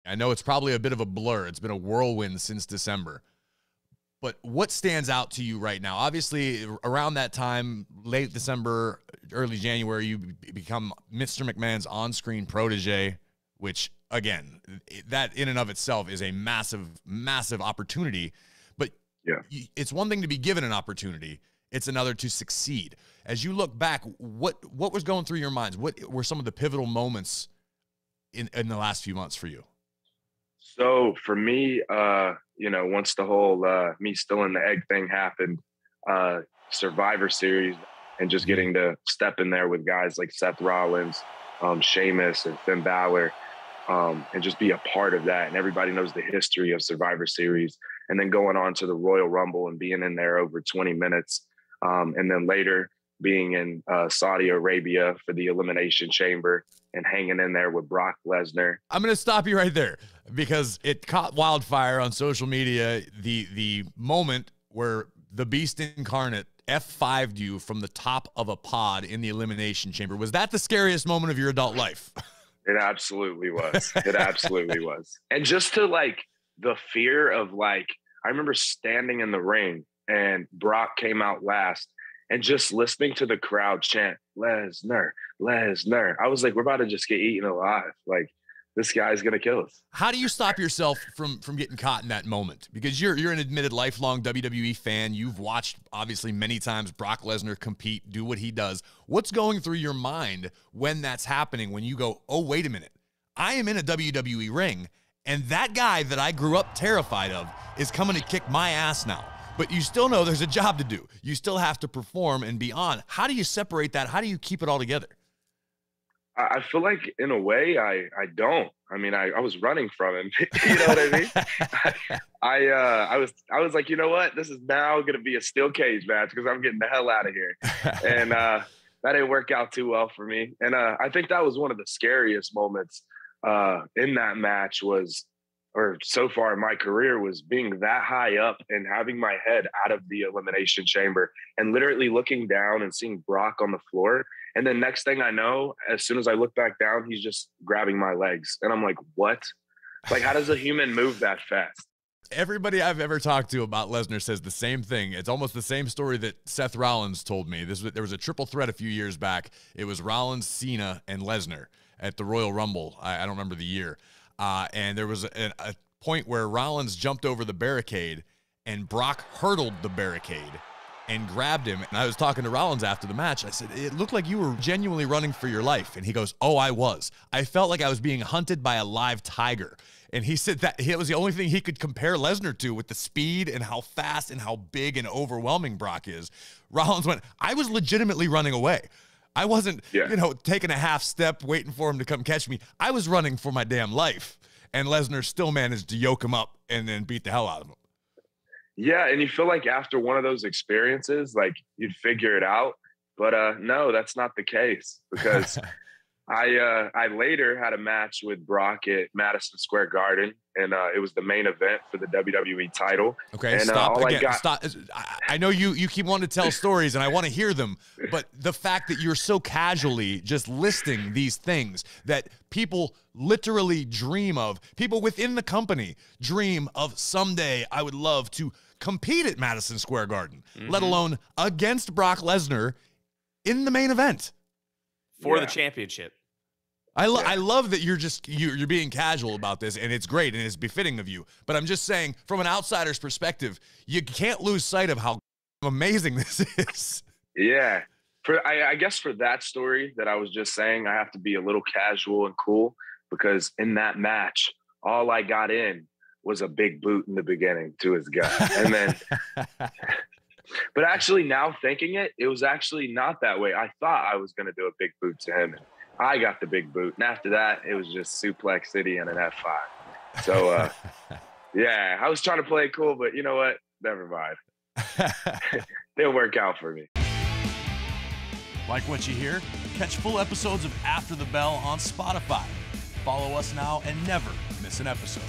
I know it's probably a bit of a blur. It's been a whirlwind since December. But what stands out to you right now? Obviously, around that time, late December, early January, you become Mr. McMahon's on-screen protege, which, again, that in and of itself is a massive, massive opportunity. But Yeah. it's one thing to be given an opportunity. It's another to succeed. As you look back, what was going through your minds? What were some of the pivotal moments in the last few months for you? So for me, once the whole me still in the egg thing happened, Survivor Series, and just getting to step in there with guys like Seth Rollins, Sheamus, and Finn Balor, and just be a part of that. And everybody knows the history of Survivor Series, and then going on to the Royal Rumble and being in there over 20 minutes. And then later being in Saudi Arabia for the Elimination Chamber and hanging in there with Brock Lesnar. I'm going to stop you right there because it caught wildfire on social media. The moment where the Beast Incarnate F5'd you from the top of a pod in the Elimination Chamber. Was that the scariest moment of your adult life? It absolutely was. It absolutely was. And just to the fear of I remember standing in the ring and Brock came out last and just listening to the crowd chant, Lesnar, Lesnar. I was like, we're about to just get eaten alive. This guy's going to kill us. How do you stop yourself from getting caught in that moment? Because you're an admitted lifelong WWE fan. You've watched, obviously, many times Brock Lesnar compete, do what he does. What's going through your mind when that's happening, when you go, oh, wait a minute. I am in a WWE ring, and that guy that I grew up terrified of is coming to kick my ass now. But you still know there's a job to do. You still have to perform and be on. How do you separate that? How do you keep it all together? I feel like in a way I don't. I mean, I was running from him. You know what I mean? I was like, you know what? This is now going to be a steel cage match because I'm getting the hell out of here. And that didn't work out too well for me. And I think that was one of the scariest moments in that match or so far in my career, was being that high up and having my head out of the Elimination Chamber and literally looking down and seeing Brock on the floor. And then next thing I know, as soon as I look back down, he's just grabbing my legs. And I'm like, what? How does a human move that fast? Everybody I've ever talked to about Lesnar says the same thing. It's almost the same story that Seth Rollins told me. There was a triple threat a few years back. It was Rollins, Cena, and Lesnar at the Royal Rumble. I don't remember the year. And there was a point where Rollins jumped over the barricade and Brock hurdled the barricade and grabbed him. And I was talking to Rollins after the match. I said, it looked like you were genuinely running for your life. And he goes, oh, I was. I felt like I was being hunted by a live tiger. And he said that it was the only thing he could compare Lesnar to, with the speed and how fast and how big and overwhelming Brock is. Rollins went, I was legitimately running away. I wasn't, taking a half step, waiting for him to come catch me. I was running for my damn life. And Lesnar still managed to yoke him up and then beat the hell out of him. Yeah, and you feel like after one of those experiences, you'd figure it out. But no, that's not the case, because I later had a match with Brock at Madison Square Garden, and it was the main event for the WWE title. Okay, and, stop again. Stop. I know you keep wanting to tell stories, and I want to hear them, but the fact that you're so casually just listing these things that people literally dream of, people within the company dream of, someday I would love to compete at Madison Square Garden, let alone against Brock Lesnar in the main event for the championship. I love that you're being casual about this, and it's great and it's befitting of you. But I'm just saying, from an outsider's perspective, you can't lose sight of how amazing this is. Yeah. I guess for that story that I was just saying, I have to be a little casual and cool, because in that match, all I got in was a big boot in the beginning to his gut. And then, but actually now thinking it was actually not that way. I thought I was going to do a big boot to him. And I got the big boot. And after that, it was just Suplex City and an F5. So, yeah, I was trying to play it cool, but you know what? Never mind. They'll work out for me. Like what you hear? Catch full episodes of After the Bell on Spotify. Follow us now and never miss an episode.